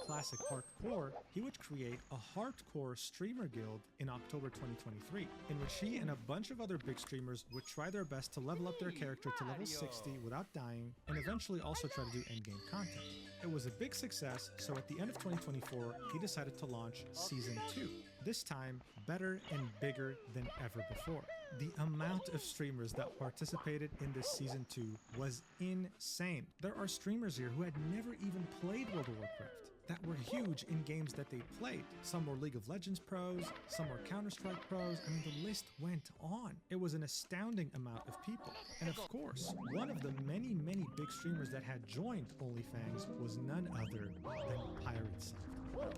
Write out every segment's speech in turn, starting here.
classic hardcore, he would create a hardcore streamer guild in October 2023, in which he and a bunch of other big streamers would try their best to level up their character to level 60 without dying, and eventually also try to do endgame content. It was a big success, so at the end of 2024, he decided to launch Season 2, this time better and bigger than ever before. The amount of streamers that participated in this Season 2 was insane. There are streamers here who had never even played World of Warcraft, that were huge in games that they played. Some were League of Legends pros, some were Counter-Strike pros, I mean the list went on. It was an astounding amount of people. And of course, one of the many big streamers that had joined OnlyFans was none other than PirateSoft.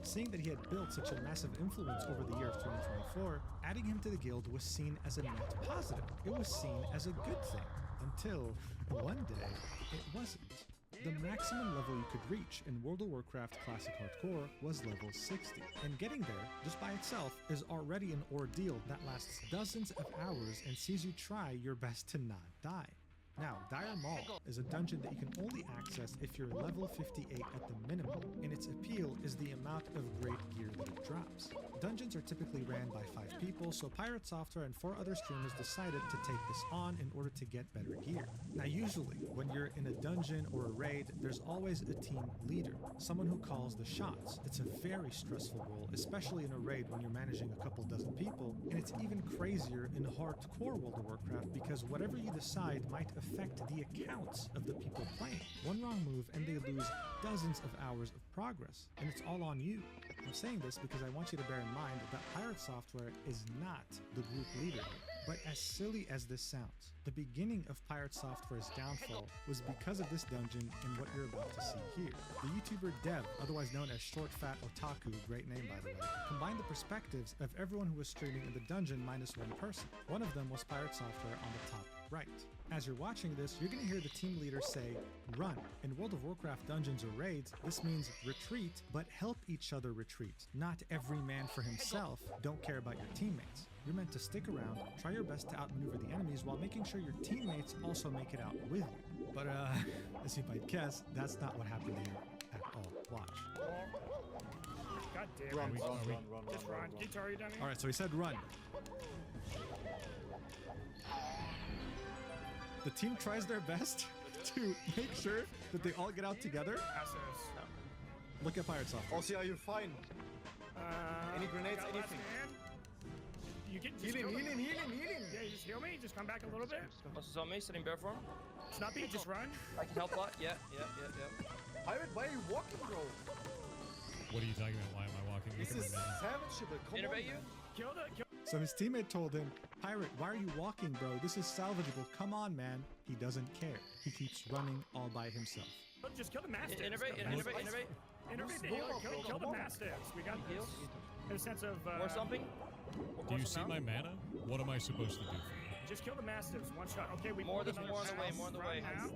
Seeing that he had built such a massive influence over the year of 2024, adding him to the guild was seen as a net positive. It was seen as a good thing, until one day it wasn't. The maximum level you could reach in World of Warcraft Classic Hardcore was level 60, and getting there, just by itself, is already an ordeal that lasts dozens of hours and sees you try your best to not die. Now, Dire Maul is a dungeon that you can only access if you're level 58 at the minimum, and its appeal is the amount of great gear that it drops. Dungeons are typically ran by 5 people, so Pirate Software and 4 other streamers decided to take this on in order to get better gear. Now usually, when you're in a dungeon or a raid, there's always a team leader, someone who calls the shots. It's a very stressful role, especially in a raid when you're managing a couple dozen people, and it's even crazier in hardcore World of Warcraft because whatever you decide might affect the accounts of the people playing. One wrong move and they lose dozens of hours of progress, and it's all on you. I'm saying this because I want you to bear in mind that Pirate Software is not the group leader. But as silly as this sounds, the beginning of Pirate Software's downfall was because of this dungeon and what you're about to see here. The YouTuber Dev, otherwise known as Short Fat Otaku, great name by the way, combined the perspectives of everyone who was streaming in the dungeon minus one person. One of them was Pirate Software on the top right. As you're watching this, you're going to hear the team leader say, "Run." In World of Warcraft dungeons or raids, this means retreat, but help each other retreat. Not every man for himself, don't care about your teammates. You're meant to stick around, try your best to outmaneuver the enemies while making sure your teammates also make it out with you. But as you might guess, that's not what happened here at all. Watch. God damn it. Run. Just run. Guitar, are you done here? Alright, so he said run. The team tries their best to make sure that they all get out together. Look at Pirate Software. Ozzy, are you fine? Any grenades, anything? You get Heal him. Yeah, you just heal me. Just come back a little bit. Boss is on me, sitting bear form. It's not me. Just run. I can help a lot. Yeah. Pirate, why are you walking, bro? What are you talking about? Why am I walking? This is savageable. Come Innovate on, you? man. Kill the. So his teammate told him, "Pirate, why are you walking, bro? This is salvageable. Come on, man." He doesn't care. He keeps running all by himself. Look, just kill the mastiffs. Innovate the healer. Kill the mastiffs. We got this. In a sense of. More something? Do you see my mana? What am I supposed to do for you? Just kill the mastiffs. One shot. Okay, we More pulled on another the way. pass. More on the Run way. now.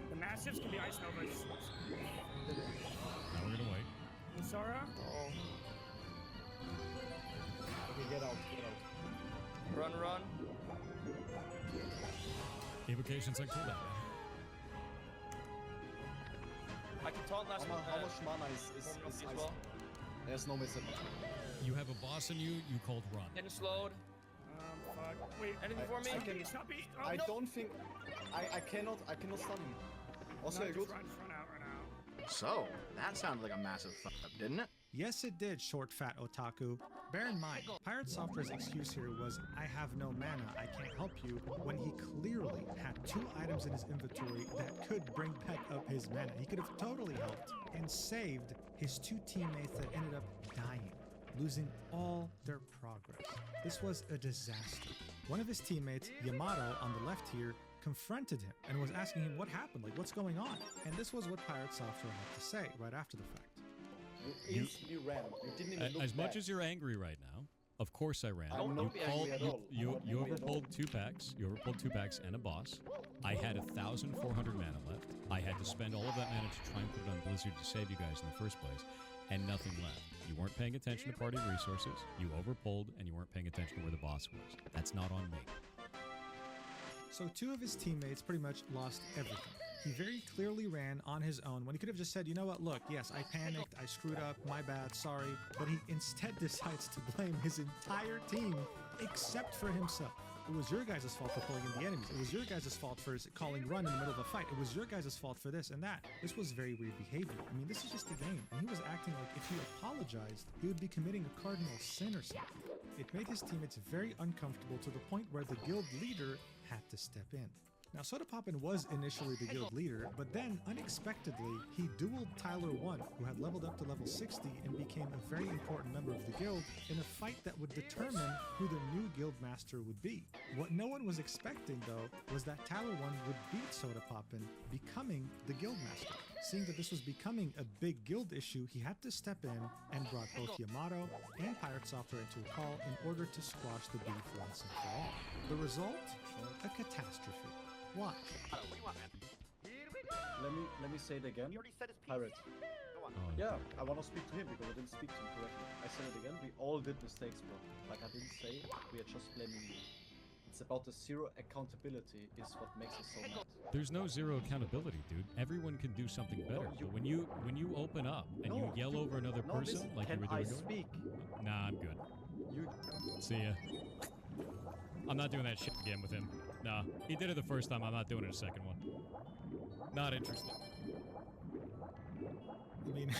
The mastiffs can be ice novas. Now we're gonna wait. Usara. Okay, get out. Run. Evocation's on cooldown. I can taunt last one. How much mana is as ice? well. There's no missing. You have a boss in you called run. Getting slowed. Fuck. Wait. Anything for me? Stop me. Oh, I no. don't think I cannot stun him. Also, No, good. just run out. So, that sounded like a massive fuck up, didn't it? Yes, it did, Short Fat Otaku. Bear in mind, Pirate Software's excuse here was, "I have no mana, I can't help you," when he clearly had 2 items in his inventory that could bring back up his mana. He could have totally helped and saved his 2 teammates that ended up dying, losing all their progress. This was a disaster. One of his teammates, Yamato, on the left here, confronted him and was asking him what happened, like what's going on. And this was what Pirate Software had to say right after the fact. You instantly ran. You didn't even look As much back. as you're angry right now, of course I ran. I'm not angry at all. You I'm not angry at all. overpulled 2 packs. You overpulled 2 packs and a boss. I had 1,400 mana left. I had to spend all of that mana to try and put it on Blizzard to save you guys in the first place, and nothing left. You weren't paying attention to party resources. You overpulled, and you weren't paying attention to where the boss was. That's not on me. So 2 of his teammates pretty much lost everything. He very clearly ran on his own when he could have just said, you know what, look, yes, I panicked, I screwed up, my bad, sorry. But he instead decides to blame his entire team except for himself. It was your guys' fault for pulling in the enemies. It was your guys' fault for calling run in the middle of a fight. It was your guys' fault for this and that. This was very weird behavior. I mean, this is just a game. And he was acting like if he apologized, he would be committing a cardinal sin or something. It made his teammates very uncomfortable to the point where the guild leader had to step in. Now, Soda Poppin was initially the guild leader, but then, unexpectedly, he dueled Tyler 1, who had leveled up to level 60 and became a very important member of the guild in a fight that would determine who the new guild master would be. What no one was expecting, though, was that Tyler 1 would beat Soda Poppin, becoming the guild master. Seeing that this was becoming a big guild issue, he had to step in and brought both Yamato and Pirate Software into a call in order to squash the beef once and for all. The result? A catastrophe. Why? Let me say it again. Pirate. Oh, Yeah, I want to speak to him because I didn't speak to him correctly. I said it again. We all did mistakes, bro. Like I didn't say, we are just blaming you. It's about the zero accountability is what makes us so mad. There's no zero accountability, dude. Everyone can do something better. But when you open up and you yell over another person listen, like you can were I doing, speak? nah, I'm good. You See ya. I'm not doing that shit again with him. Nah, he did it the first time. I'm not doing it a second one. Not interested. I mean,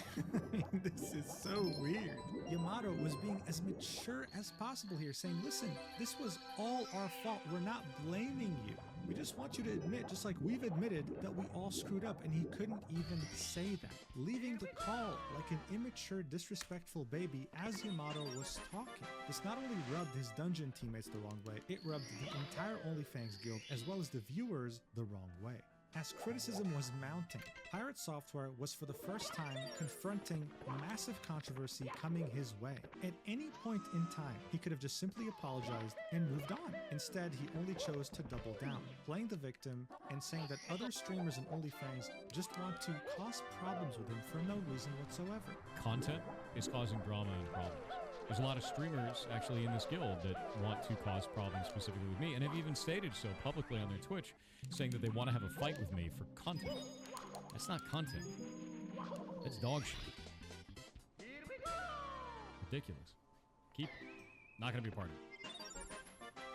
this is so weird. Yamato was being as mature as possible here, saying, listen, this was all our fault. We're not blaming you. We just want you to admit, just like we've admitted, that we all screwed up, and he couldn't even say that. Leaving the call like an immature, disrespectful baby as Yamato was talking. This not only rubbed his dungeon teammates the wrong way, it rubbed the entire OnlyFans guild as well as the viewers the wrong way. As criticism was mounting, Pirate Software was for the first time confronting massive controversy coming his way. At any point in time, he could have just simply apologized and moved on. Instead, he only chose to double down, playing the victim and saying that other streamers and OnlyFans just want to cause problems with him for no reason whatsoever. Content is causing drama and problems. There's a lot of streamers actually in this guild that want to cause problems specifically with me and have even stated so publicly on their Twitch, saying that they want to have a fight with me for content. That's not content. That's dog shit. Ridiculous. Keep it. Not going to be a part of it.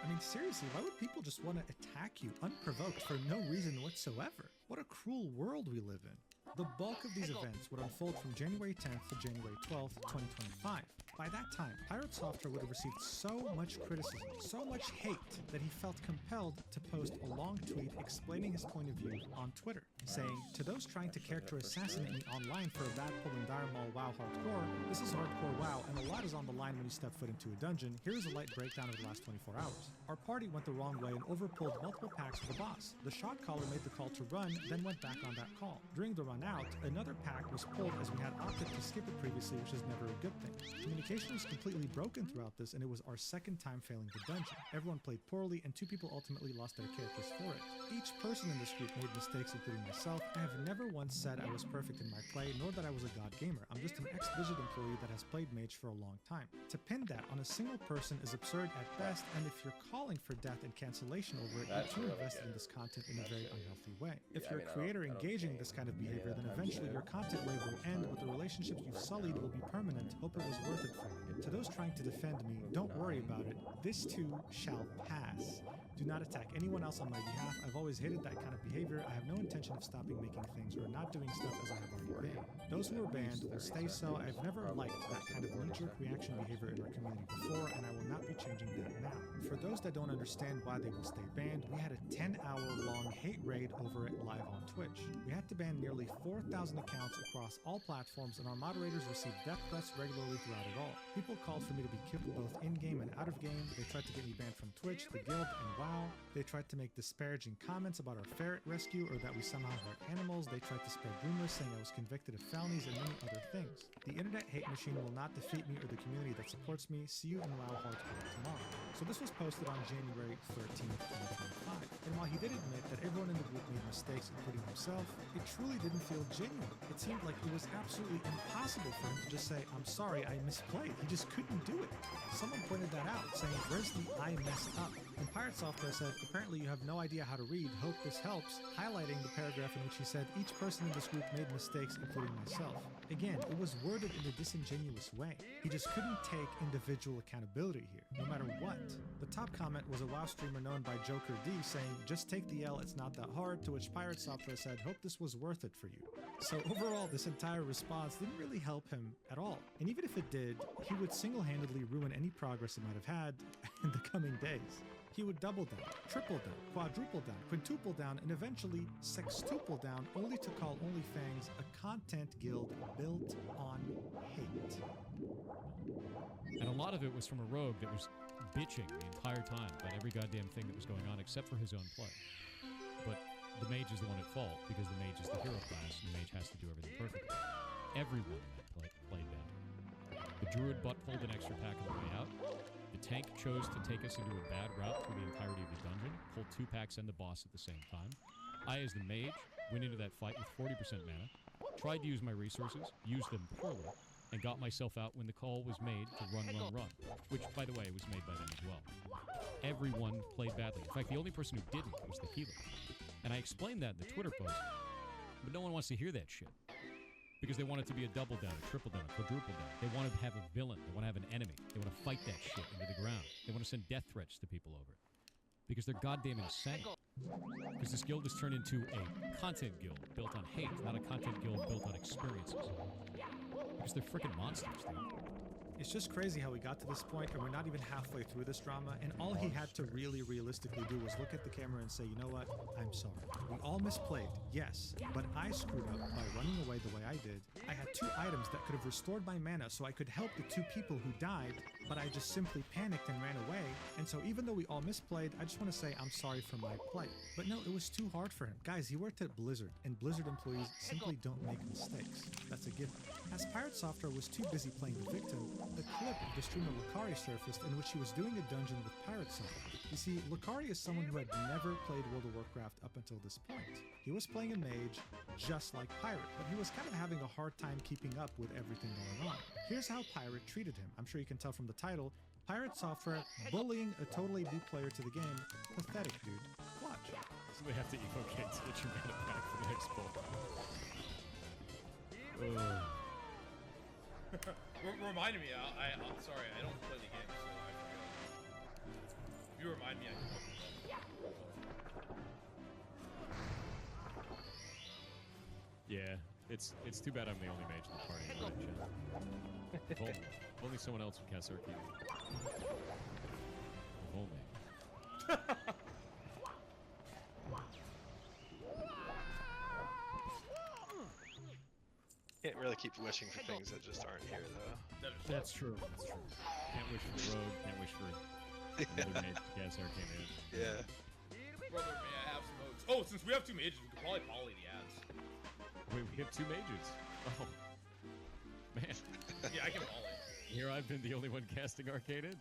I mean, seriously, why would people just want to attack you unprovoked for no reason whatsoever? What a cruel world we live in. The bulk of these events would unfold from January 10th to January 12th, 2025. By that time, Pirate Software would have received so much criticism, so much hate, that he felt compelled to post a long tweet explaining his point of view on Twitter, saying, "To those trying to character assassinate me online for a bad pull in Dire Maul WoW hardcore, this is hardcore WoW, and a lot is on the line when you step foot into a dungeon. Here's a light breakdown of the last 24 hours. Our party went the wrong way and overpulled multiple packs for the boss. The shot caller made the call to run, then went back on that call. During the run out, another pack was pulled as we had opted to skip it previously, which is never a good thing. Communication was completely broken throughout this, and it was our second time failing the dungeon. Everyone played poorly, and 2 people ultimately lost their characters for it. Each person in this group made mistakes, including myself. I have never once said I was perfect in my play, nor that I was a god gamer. I'm just an ex-Blizzard employee that has played Mage for a long time. To pin that on a single person is absurd at best, and if you're calling for death and cancellation over it, you're too invested in this content in a very unhealthy way. If you're a creator engaging this kind of behavior, then eventually your content wave will end, but the relationships you've sullied will be permanent. Hope it was worth it for you. To those trying to defend me, don't worry about it. This too shall pass. Do not attack anyone else on my behalf. I've always hated that kind of behavior. I have no intention of stopping making things or not doing stuff as I have already been. Those who are banned will stay so. I've never liked that kind of knee-jerk reaction behavior in our community before, and I will not be changing that now. For those that don't understand why they will stay banned, we had a 10-hour-long hate raid over it live on Twitch. We had to ban nearly 4,000 accounts across all platforms, and our moderators received death threats regularly throughout it all. People called for me to be killed both in-game and out-of-game. They tried to get me banned from Twitch, the guild, and WoW. They tried to make disparaging comments about our ferret rescue or that we somehow hurt animals. They tried to spread rumors saying I was convicted of felonies and many other things. The internet hate machine will not defeat me or the community that supports me. See you in WoW Hardcore tomorrow. So this was posted on January 13th, 2025. And while he did admit that everyone in the group made mistakes, including himself, it truly didn't feel genuine. It seemed like it was absolutely impossible for him to just say, "I'm sorry, I misplayed." He just couldn't do it. Someone pointed that out, saying, "Where's the I messed up?" And Pirate Software said, apparently you have no idea how to read, hope this helps, highlighting the paragraph in which he said each person in this group made mistakes, including myself. Again, it was worded in a disingenuous way. He just couldn't take individual accountability here, no matter what. The top comment was a WoW streamer known by Joker D saying, just take the L, it's not that hard, to which Pirate Software said, hope this was worth it for you. So overall, this entire response didn't really help him at all. And even if it did, he would single-handedly ruin any progress it might have had in the coming days. He would double down, triple down, quadruple down, quintuple down, and eventually sextuple down, only to call OnlyFans a content guild built on hate. And a lot of it was from a rogue that was bitching the entire time about every goddamn thing that was going on except for his own play. But the mage is the one at fault because the mage is the hero class and the mage has to do everything perfectly. Everyone in that played bad. The druid butt-pulled an extra pack on the way out. The tank chose to take us into a bad route through the entirety of the dungeon, pulled 2 packs and the boss at the same time. I, as the mage, went into that fight with 40% mana, tried to use my resources, used them poorly, and got myself out when the call was made to run, which, by the way, was made by them as well. Everyone played badly. In fact, the only person who didn't was the healer. And I explained that in the Twitter post, but no one wants to hear that shit. Because they want it to be a double down, a triple down, a quadruple down. They want to have a villain. They want to have an enemy. They want to fight that shit into the ground. They want to send death threats to people over it. Because they're goddamn insane. Because this guild has turned into a content guild built on hate, not a content guild built on experiences. Because they're freaking monsters, dude. It's just crazy how we got to this point and we're not even halfway through this drama, and all he had to really realistically do was look at the camera and say, you know what, I'm sorry. We all misplayed, yes, but I screwed up by running away the way I did. I had 2 items that could have restored my mana so I could help the 2 people who died, but I just simply panicked and ran away, and so even though we all misplayed, I just want to say I'm sorry for my play. But no, it was too hard for him. Guys, he worked at Blizzard, and Blizzard employees simply don't make mistakes. That's a given. As Pirate Software was too busy playing the victim, the clip of the streamer Lucari surfaced in which he was doing a dungeon with Pirate Software. You see, Lucari is someone who had never played World of Warcraft up until this point. He was playing a mage, just like Pirate, but he was kind of having a hard time keeping up with everything going on. Here's how Pirate treated him. I'm sure you can tell from the title. Pirate Software bullying a totally new player to the game. Pathetic, dude. Watch. So they have to evoke it to get your mana back for the next pull. Reminded me, I'm sorry, I don't play the game, so I forgot. If you remind me, I can help you. Yeah, it's too bad I'm the only mage in the party, right, Jen? If only someone else would cast Arcane. If only. Can't really keep wishing for things that just aren't here, though. That's true. That's true. Can't wish for the rogue. Can't wish for another mage to cast Arcane in. Yeah. Brother, may I have some oats? Oh, since we have 2 mages, we could probably poly the ads. Wait, we have 2 mages. Oh, man. Yeah, I can poly. Here I've been the only one casting Arcane in.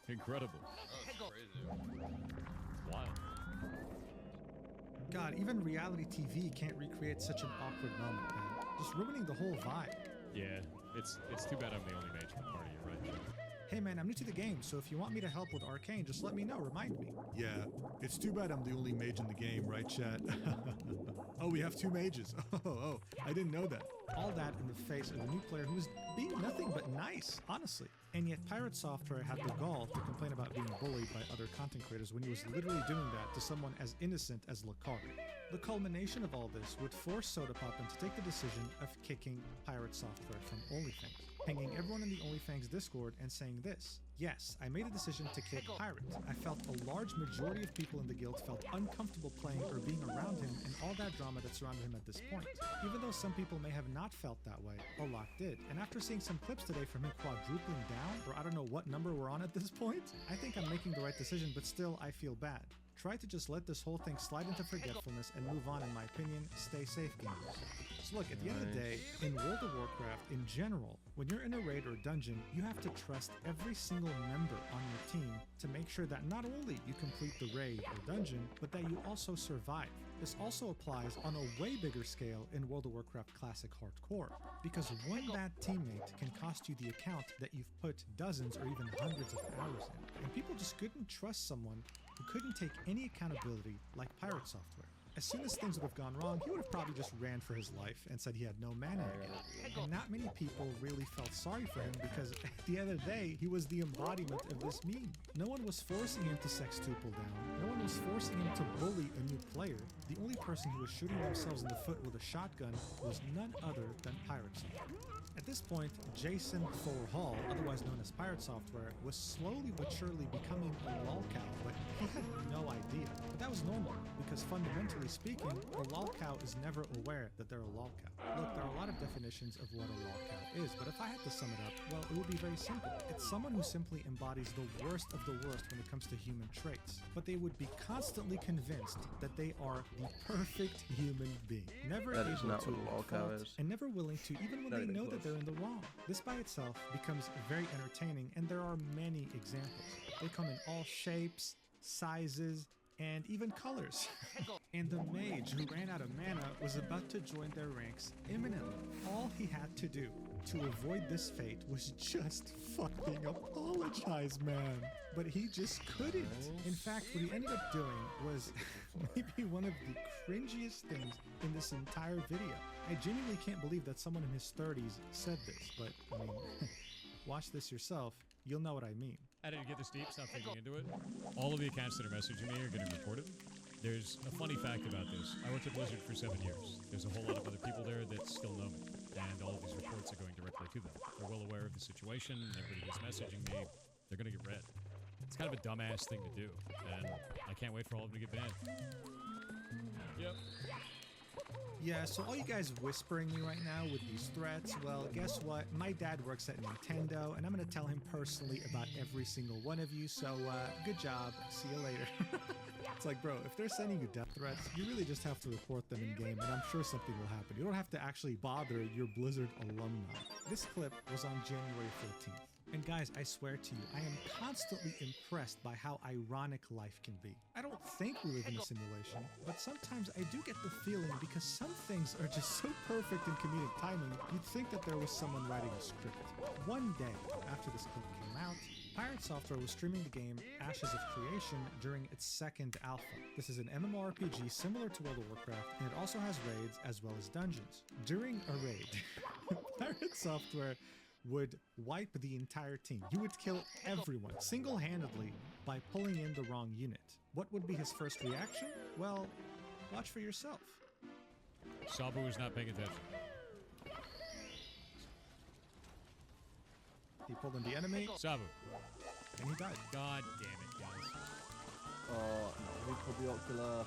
Incredible. Oh, it's crazy. It's wild. God, even reality TV can't recreate such an awkward moment, man. Just ruining the whole vibe. Yeah, it's too bad I'm the only mage in the party. You're right, Jen. Hey man, I'm new to the game, so if you want me to help with Arcane, just let me know, remind me. Yeah, it's too bad I'm the only mage in the game, right, chat? Oh, we have 2 mages. Oh, I didn't know that. All that in the face of a new player who was being nothing but nice, honestly. And yet Pirate Software had the gall to complain about being bullied by other content creators when he was literally doing that to someone as innocent as Lucari. The culmination of all this would force Sodapoppin to take the decision of kicking Pirate Software from OnlyFans, pinging everyone in the OnlyFans Discord and saying this: yes, I made a decision to kick Pirate. I felt a large majority of people in the guild felt uncomfortable playing or being around him and all that drama that surrounded him at this point. Even though some people may have not felt that way, a lot did. And after seeing some clips today from him quadrupling down, or I don't know what number we're on at this point, I think I'm making the right decision, but still I feel bad. Try to just let this whole thing slide into forgetfulness and move on, in my opinion. Stay safe, gamers. So look, at the end of the day, in World of Warcraft in general, when you're in a raid or dungeon, you have to trust every single member on your team to make sure that not only you complete the raid or dungeon, but that you also survive. This also applies on a way bigger scale in World of Warcraft Classic Hardcore, because one bad teammate can cost you the account that you've put dozens or even hundreds of hours in. And people just couldn't trust someone who couldn't take any accountability like Pirate Software. As soon as things would have gone wrong, he would have probably just ran for his life and said he had no mana again. And not many people really felt sorry for him because at the end of the day, he was the embodiment of this meme. No one was forcing him to sextuple down. No one was forcing him to bully a new player. The only person who was shooting themselves in the foot with a shotgun was none other than Pirate Software. At this point, Jason Thor Hall, otherwise known as Pirate Software, was slowly but surely becoming a lolcow, but he had no idea. But that was normal, because fundamentally speaking, a lolcow is never aware that they're a lolcow. Look, there are a lot of definitions of what a lolcow is, but if I had to sum it up, well, it would be very simple. It's someone who simply embodies the worst of the worst when it comes to human traits, but they would be constantly convinced that they are the perfect human being, never That able is not to what a admit lolcow fault, is. and never willing to, even when Not they even know close. that they're in the wrong. This by itself becomes very entertaining, and there are many examples. They come in all shapes, sizes, and even colors. And the mage who ran out of mana was about to join their ranks imminently. All he had to do to avoid this fate was just fucking apologize, man. But he just couldn't. In fact, what he ended up doing was maybe one of the cringiest things in this entire video. I genuinely can't believe that someone in his 30s said this, but I mean, watch this yourself. You'll know what I mean. I didn't get this deep, stop thinking into it. All of the accounts that are messaging me are getting reported. There's a funny fact about this. I worked at Blizzard for 7 years. There's a whole lot of other people there that still know me, and all of these reports are going directly to them. They're well aware of the situation, and everybody who's messaging me, they're going to get read. It's kind of a dumbass thing to do, and I can't wait for all of them to get banned. Yep. Yeah, so all you guys whispering me right now with these threats, well, guess what? My dad works at Nintendo, and I'm gonna tell him personally about every single one of you, so good job. See you later. It's like, bro, if they're sending you death threats, you really just have to report them in game, and I'm sure something will happen. You don't have to actually bother your Blizzard alumni. This clip was on January 14th. And guys, I swear to you, I am constantly impressed by how ironic life can be. I don't think we live in a simulation, but sometimes I do get the feeling because some things are just so perfect in comedic timing, you'd think that there was someone writing a script. One day after this clip came out, Pirate Software was streaming the game Ashes of Creation during its second alpha. This is an MMORPG similar to World of Warcraft, and it also has raids as well as dungeons. During a raid, Pirate Software would wipe the entire team. He would kill everyone single-handedly by pulling in the wrong unit. What would be his first reaction? Well, watch for yourself. Sabu is not paying attention. He pulled in the enemy, Sabu. and he died. God damn it, guys. Oh, no, we pulled the ocular.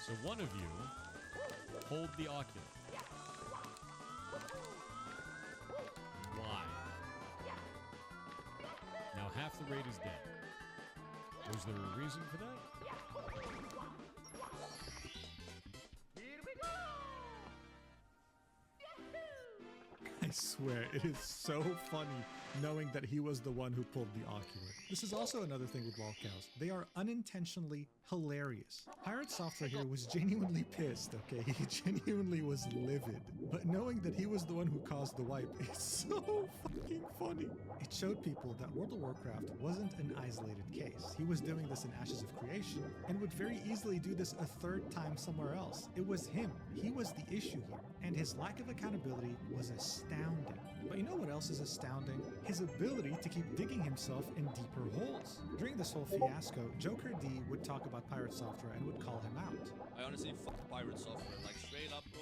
So one of you hold the ocular. Why? Now half the raid is dead. Was there a reason for that? I swear, it is so funny knowing that he was the one who pulled the ocular. This is also another thing with lolcows. They are unintentionally hilarious. Pirate Software here was genuinely pissed, okay? He genuinely was livid. But knowing that he was the one who caused the wipe is so fucking funny. It showed people that World of Warcraft wasn't an isolated case. He was doing this in Ashes of Creation and would very easily do this a third time somewhere else. It was him. He was the issue here. And his lack of accountability was astounding. But you know what else is astounding? His ability to keep digging himself in deeper holes. During this whole fiasco, Joker D would talk about Pirate Software and would call him out. I honestly fuck Pirate Software. Like, straight up, bro,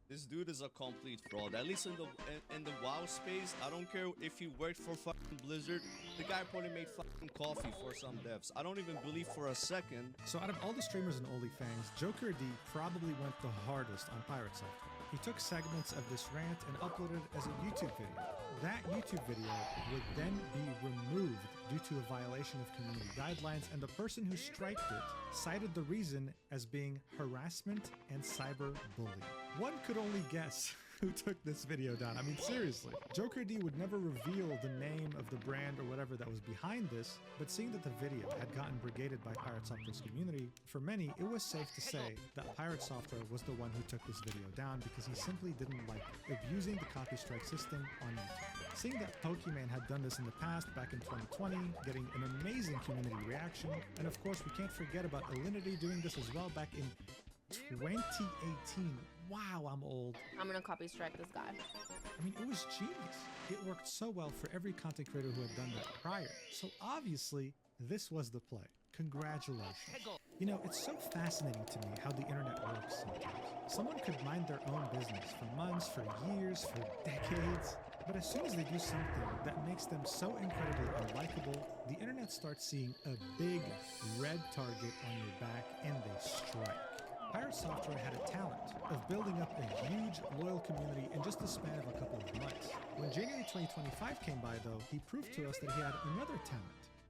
this dude is a complete fraud. At least in the WoW space, I don't care if he worked for fucking Blizzard. The guy probably made fucking coffee for some devs. I don't even believe for a second. So out of all the streamers in OnlyFans, Joker D probably went the hardest on Pirate Software. He took segments of this rant and uploaded it as a YouTube video. That YouTube video would then be removed due to a violation of community guidelines, and the person who striked it cited the reason as being harassment and cyberbullying. One could only guess who took this video down. I mean, seriously. Joker D would never reveal the name of the brand or whatever that was behind this, but seeing that the video had gotten brigaded by Pirate Software's community, for many, it was safe to say that Pirate Software was the one who took this video down because he simply didn't like abusing the copy strike system on YouTube. Seeing that Pokemon had done this in the past, back in 2020, getting an amazing community reaction, and of course we can't forget about Alinity doing this as well back in 2018. Wow, I'm old. I'm gonna copy strike this guy. I mean, it was genius. It worked so well for every content creator who had done that prior. So obviously, this was the play. Congratulations. You know, it's so fascinating to me how the internet works sometimes. Someone could mind their own business for months, for years, for decades, but as soon as they do something that makes them so incredibly unlikable, the internet starts seeing a big red target on your back and they strike. Pirate Software had a talent of building up a huge, loyal community in just the span of a couple of months. When January 2025 came by, though, he proved to us that he had another talent,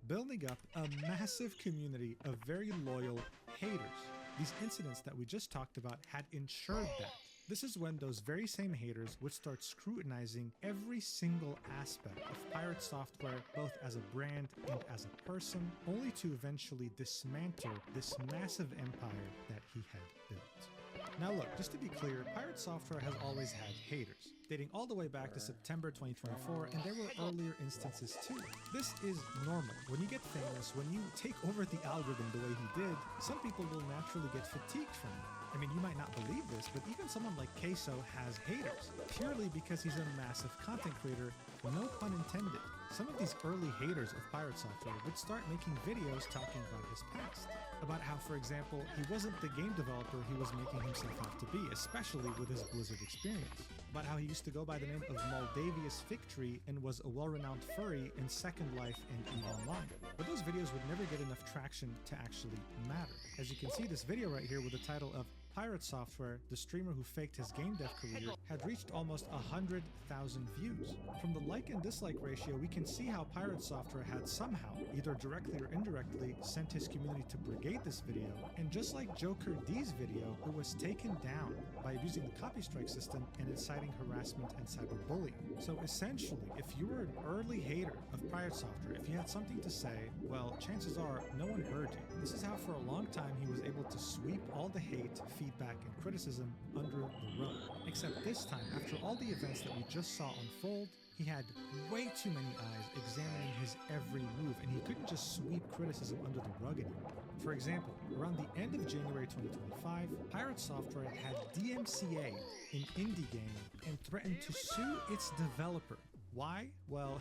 building up a massive community of very loyal haters. These incidents that we just talked about had ensured that. This is when those very same haters would start scrutinizing every single aspect of Pirate Software, both as a brand and as a person, only to eventually dismantle this massive empire that he had built. Now look, just to be clear, Pirate Software has always had haters, dating all the way back to September 2024, and there were earlier instances too. This is normal. When you get famous, when you take over the algorithm the way he did, some people will naturally get fatigued from it. I mean, you might not believe this, but even someone like Queso has haters, purely because he's a massive content creator, no pun intended. Some of these early haters of Pirate Software would start making videos talking about his past. About how, for example, he wasn't the game developer he was making himself out to be, especially with his Blizzard experience. About how he used to go by the name of Moldavius Victory and was a well-renowned furry in Second Life and EVE Online. But those videos would never get enough traction to actually matter. As you can see, this video right here with the title of Pirate Software, the streamer who faked his game dev career, had reached almost 100,000 views. From the like and dislike ratio, we can see how Pirate Software had somehow, either directly or indirectly, sent his community to brigade this video, and just like Joker D's video, it was taken down by abusing the copy strike system and inciting harassment and cyberbullying. So essentially, if you were an early hater of Pirate Software, if you had something to say, well, chances are no one heard you. This is how for a long time he was able to sweep all the hate, feedback, and criticism under the rug. Except this time, after all the events that we just saw unfold, he had way too many eyes examining his every move, and he couldn't just sweep criticism under the rug anymore. For example, around the end of January 2025, Pirate Software had DMCA'd an indie game and threatened to sue its developer. Why? Well,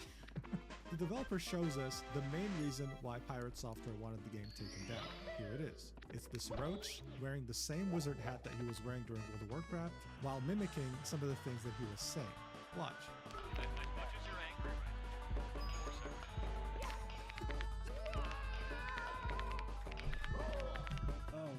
the developer shows us the main reason why Pirate Software wanted the game taken down. Here it is. It's this roach wearing the same wizard hat that he was wearing during World of Warcraft while mimicking some of the things that he was saying. Watch.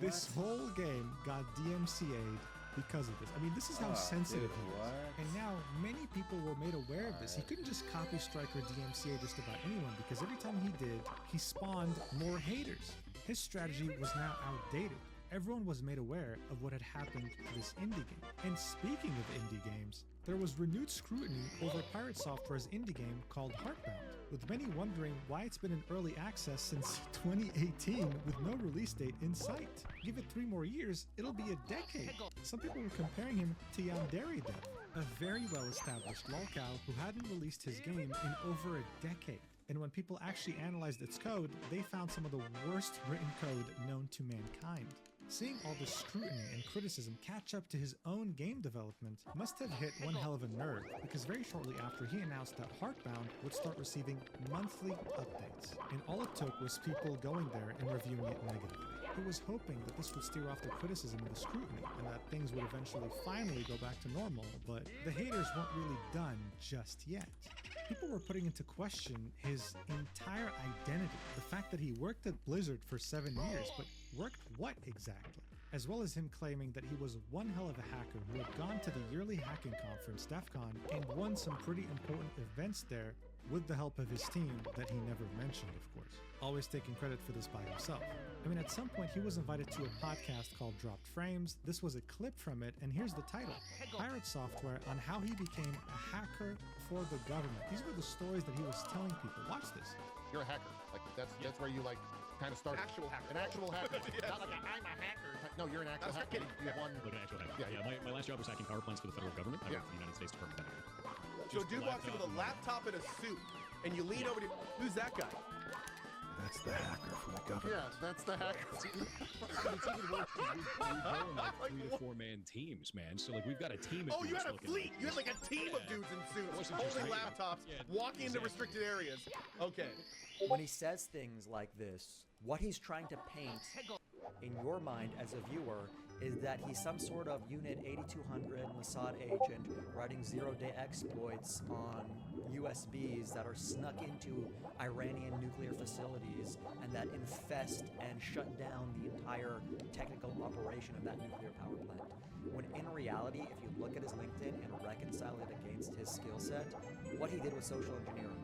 This whole game got DMCA'd because of this. I mean, this is how sensitive he is. And now many people were made aware of this. He couldn't just copy strike or DMCA just about anyone, because every time he did, he spawned more haters. His strategy was now outdated. Everyone was made aware of what had happened to this indie game. And speaking of indie games, there was renewed scrutiny over Pirate Software's indie game called Heartbound, with many wondering why it's been in early access since 2018 with no release date in sight. Give it 3 more years, it'll be a decade. Some people were comparing him to Yandere Dev, a very well-established lolcow who hadn't released his game in over a decade. And when people actually analyzed its code, they found some of the worst written code known to mankind. Seeing all this scrutiny and criticism catch up to his own game development must have hit one hell of a nerve, because very shortly after he announced that Heartbound would start receiving monthly updates, and all it took was people going there and reviewing it negatively. He was hoping that this would steer off the criticism and the scrutiny, and that things would eventually finally go back to normal, but the haters weren't really done just yet. People were putting into question his entire identity. The fact that he worked at Blizzard for 7 years, but worked what exactly? as well as him claiming that he was one hell of a hacker who had gone to the yearly hacking conference, DEF CON, and won some pretty important events there with the help of his team that he never mentioned, of course. Always taking credit for this by himself. I mean, at some point he was invited to a podcast called Dropped Frames. This was a clip from it, and here's the title. Pirate Software on how he became a hacker for the government. These were the stories that he was telling people. Watch this. You're a hacker. Like that's where you like kind of started. Actual hacker. An actual hacker. Not like I'm a hacker. No, you're an actual hacker. You have one. Like an actual hacker. Yeah. My last job was hacking power plants for the federal government. I worked for the United States Department of Energy. So a dude walks in with a laptop and a suit, and you lean over to, who's that guy? That's the hacker for the government. Yeah, that's the hacker. It's even worse. We go in like 3 to 4 man teams, man. So like we've got a team. Oh, you had a fleet. You had like a team of dudes in suits, holding laptops, walking into restricted areas. Okay. When he says things like this, what he's trying to paint in your mind as a viewer is that he's some sort of Unit 8200 Mossad agent writing zero-day exploits on USBs that are snuck into Iranian nuclear facilities and that infest and shut down the entire technical operation of that nuclear power plant. When in reality, if you look at his LinkedIn and reconcile it against his skill set, what he did was social engineering.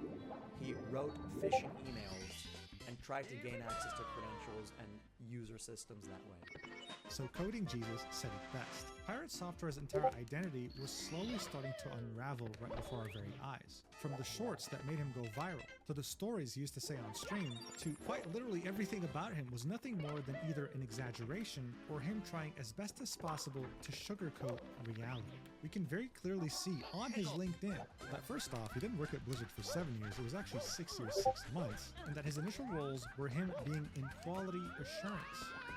He wrote phishing emails and tried to gain access to credentials and user systems that way. So Coding Jesus said it best. Pirate Software's entire identity was slowly starting to unravel right before our very eyes. From the shorts that made him go viral, to the stories he used to say on stream, to quite literally everything about him was nothing more than either an exaggeration or him trying as best as possible to sugarcoat reality. We can very clearly see on his LinkedIn that first off, he didn't work at Blizzard for 7 years, it was actually 6 years, 6 months, and that his initial roles were him being in quality assurance.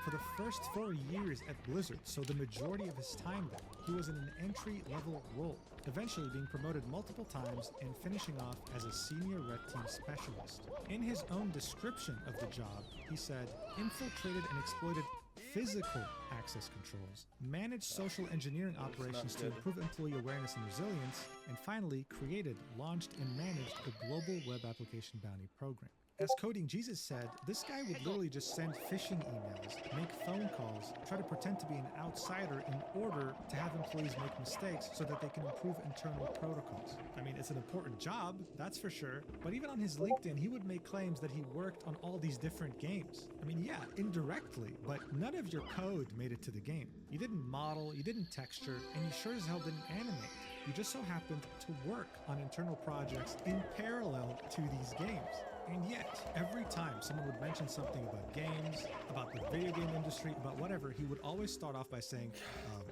For the first 4 years at Blizzard, so the majority of his time there, he was in an entry-level role, eventually being promoted multiple times and finishing off as a senior red team specialist. In his own description of the job, he said, infiltrated and exploited physical access controls, managed social engineering operations to improve employee awareness and resilience, and finally created, launched, and managed a global web application bounty program. As Coding Jesus said, this guy would literally just send phishing emails, make phone calls, try to pretend to be an outsider in order to have employees make mistakes so that they can improve internal protocols. I mean, it's an important job, that's for sure, but even on his LinkedIn, he would make claims that he worked on all these different games. I mean, yeah, indirectly, but none of your code made it to the game. You didn't model, you didn't texture, and you sure as hell didn't animate. You just so happened to work on internal projects in parallel to these games. And yet, every time someone would mention something about games, about the video game industry, about whatever, he would always start off by saying,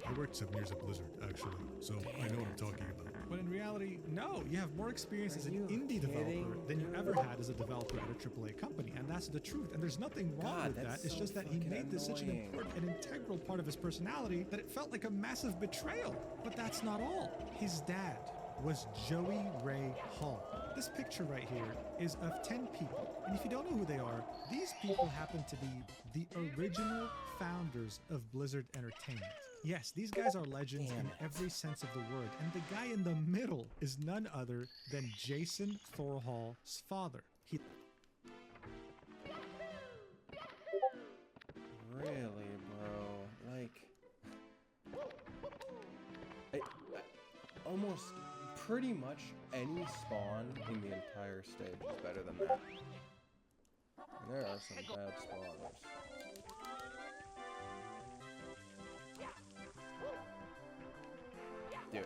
I worked 7 years at Blizzard, actually, so I know what I'm talking about. But in reality, no, you have more experience as an indie developer than you ever had as a developer at a AAA company, and that's the truth. And there's nothing wrong with that. It's just that he made this such an important and integral part of his personality that it felt like a massive betrayal. But that's not all. His dad was Joey Ray Hall. This picture right here is of 10 people, and if you don't know who they are, these people happen to be the original founders of Blizzard Entertainment. Yes, these guys are legends in every sense of the word, and the guy in the middle is none other than Jason Thorhall's father. Really, bro? Like, I almost pretty much any spawn in the entire stage is better than that. And there are some bad spawns. Dude.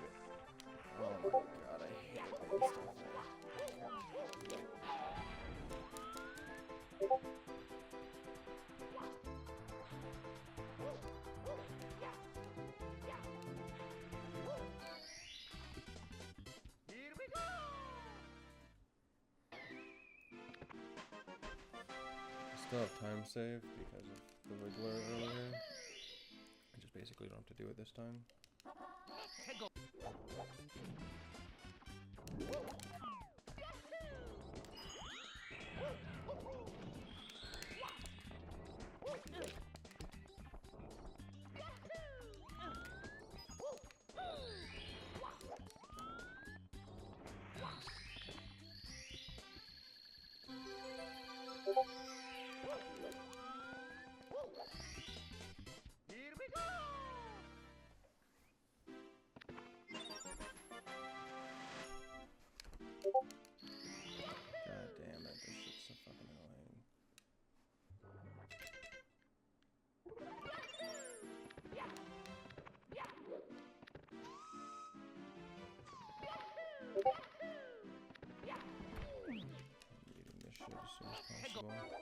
Oh my god, I hate this stuff. Still have time save because of the Wiggler earlier. I just basically don't have to do it this time. possible.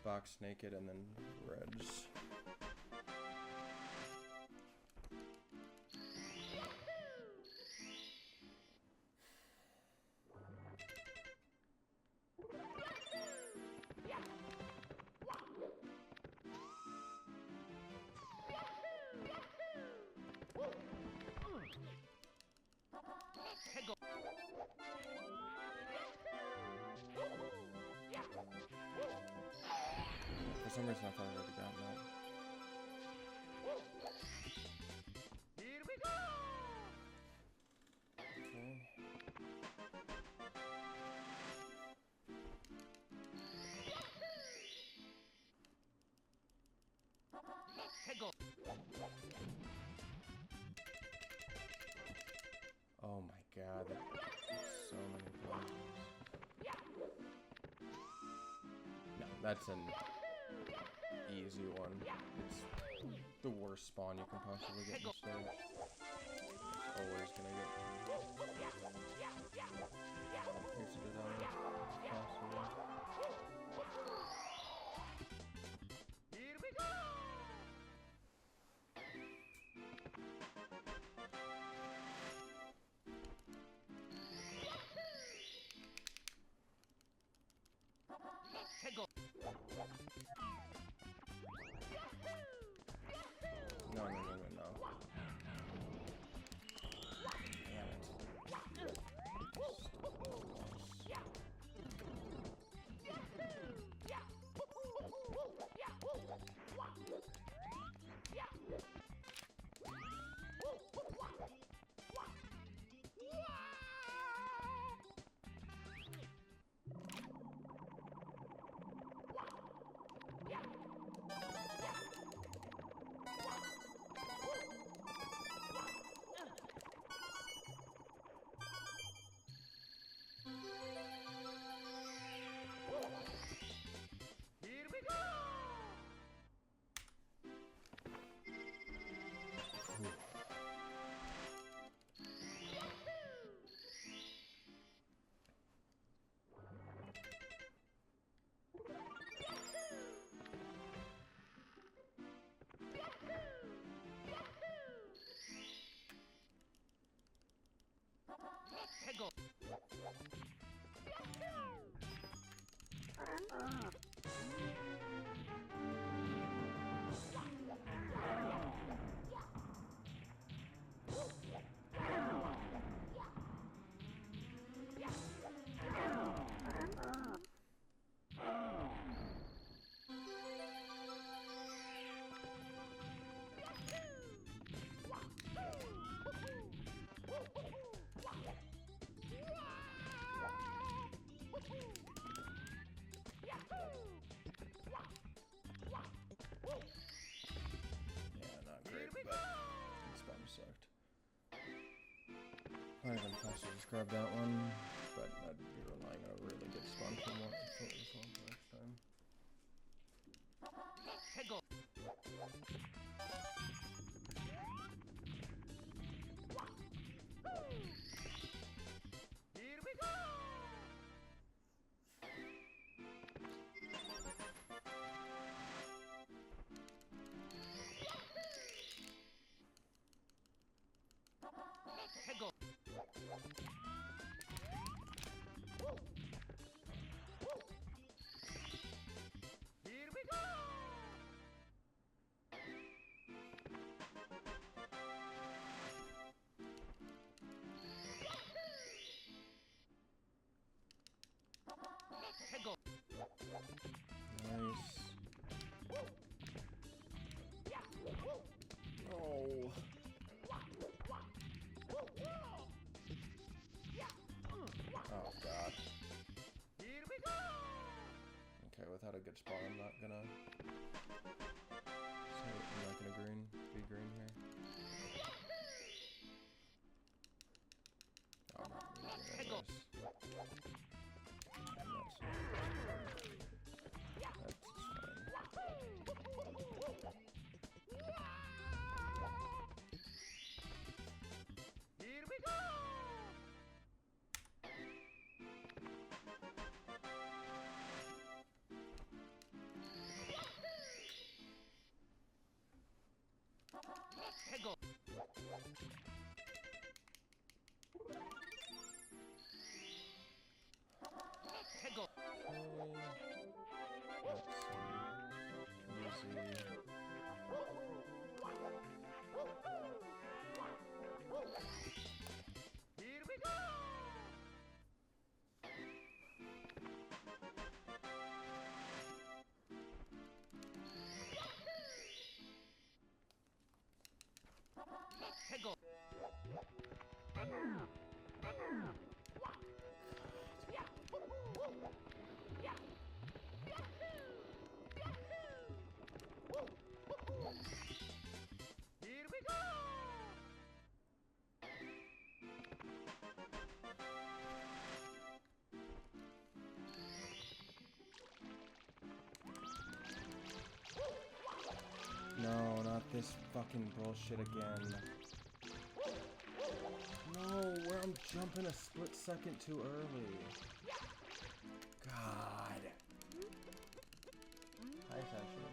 Box naked and then reds. For some reason I thought I already got that. Oh my god, so many problems. No, that's an easy one. It's the worst spawn you can possibly get in the stage. It's always gonna get exited out of possible. No, no, no, no, no. Damn it. Not even possible to describe that one, but I'd be relying on a really good spawn from what we saw last time. Oh. Oh god. Okay, without a good spot, I'm not gonna be green here. Oh, I'm not gonna be green anyways. No, not this fucking bullshit again. No, where I'm jumping a split second too early. God. High tension.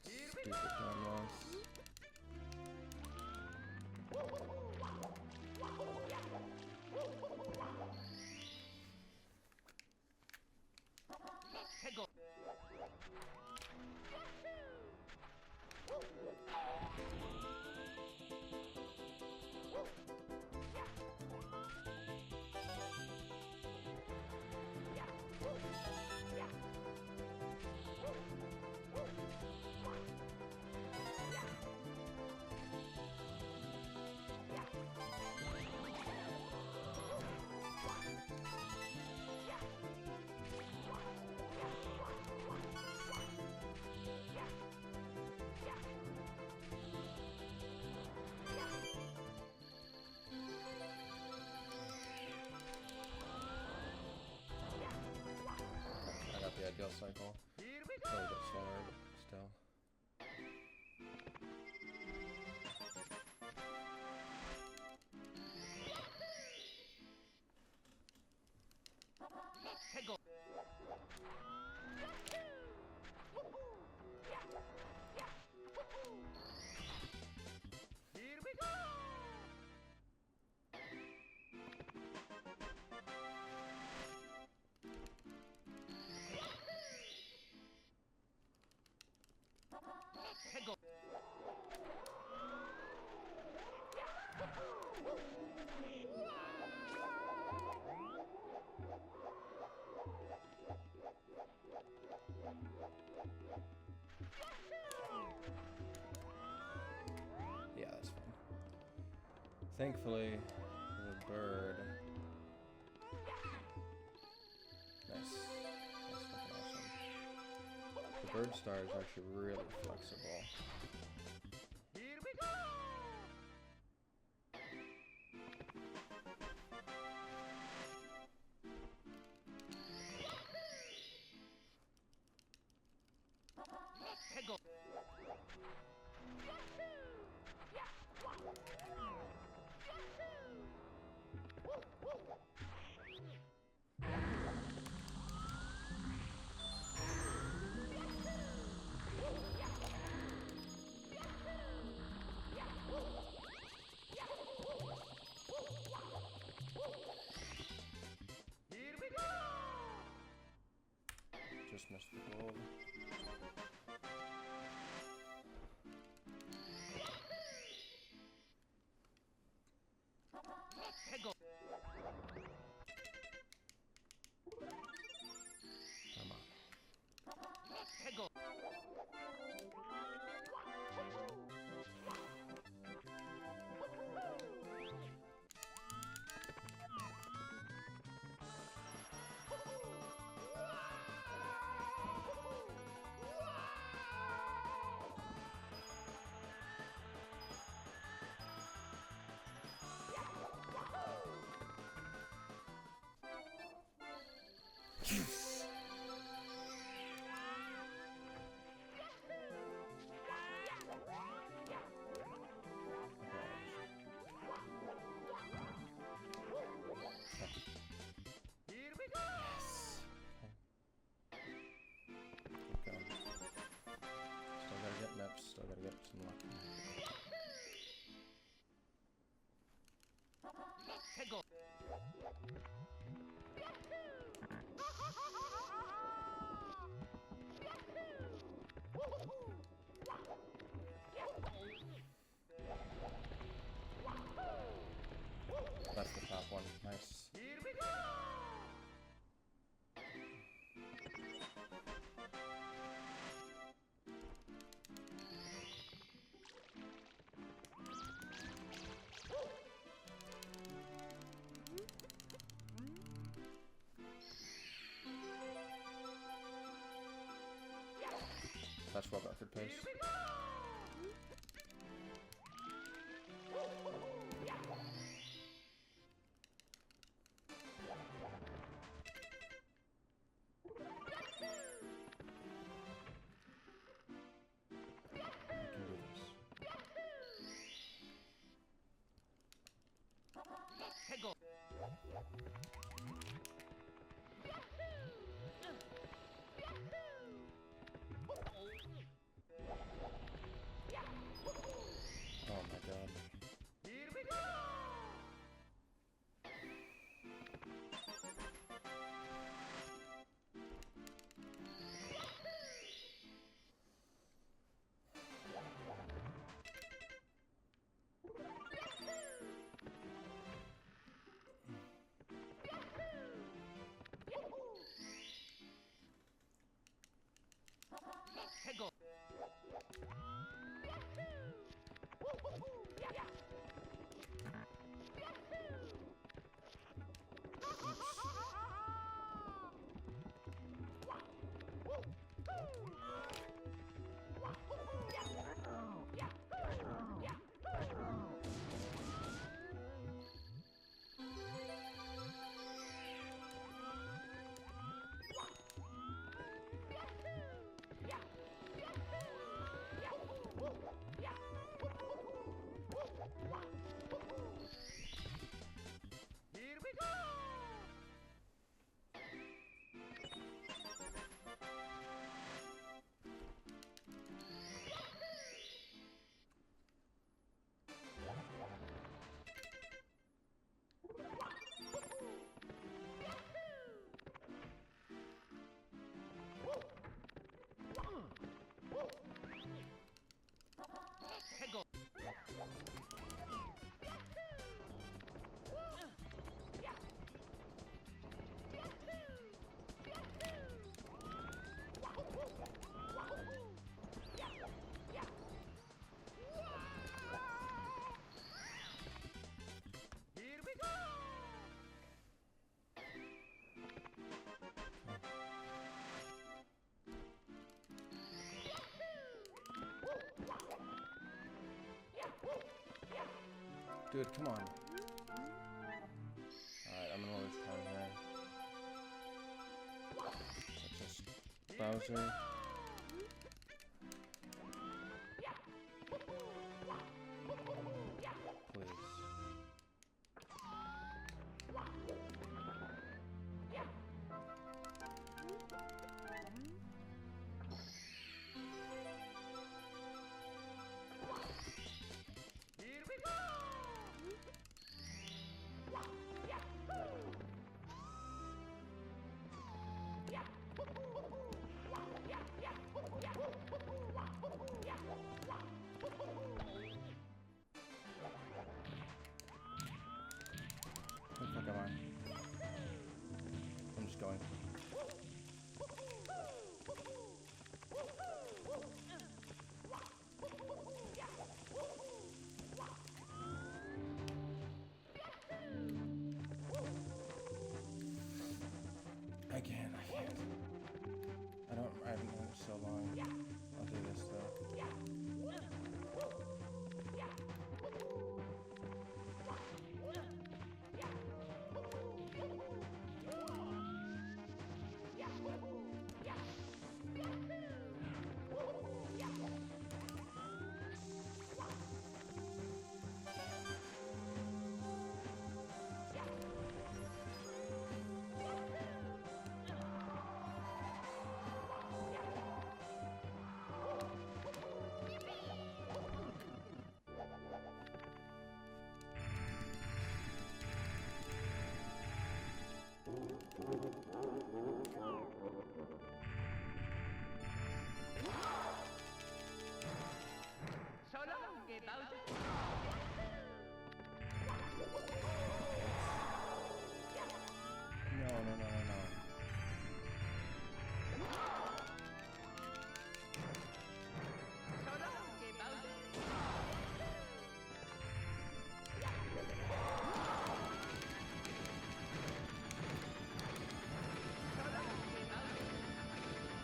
Stupid time loss. I got the ideal cycle. A little bit slower, but still. Yeah, that's fine. Thankfully, the bird. Nice. That's fucking awesome. The bird star is actually really flexible. Just missed the gold. Come on. Keep going. Still gotta get nips, still gotta get some luck. That's the top one. Nice. That's well record pace. Oh my god. Dude, come on. Alright, I'm gonna lose time here. Just Bowser. Please. just going. I can't. I haven't done it so long. I'll do this though.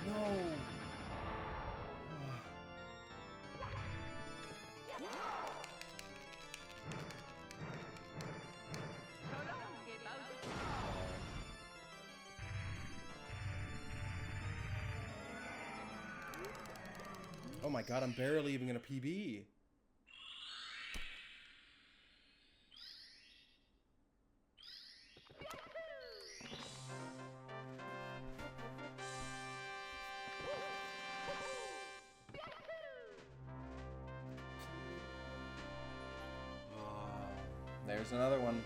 No. Oh my god, I'm barely even gonna PB. There's another one.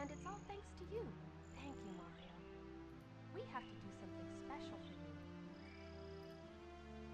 And it's all thanks to you. Thank you, Mario. We have to do something special for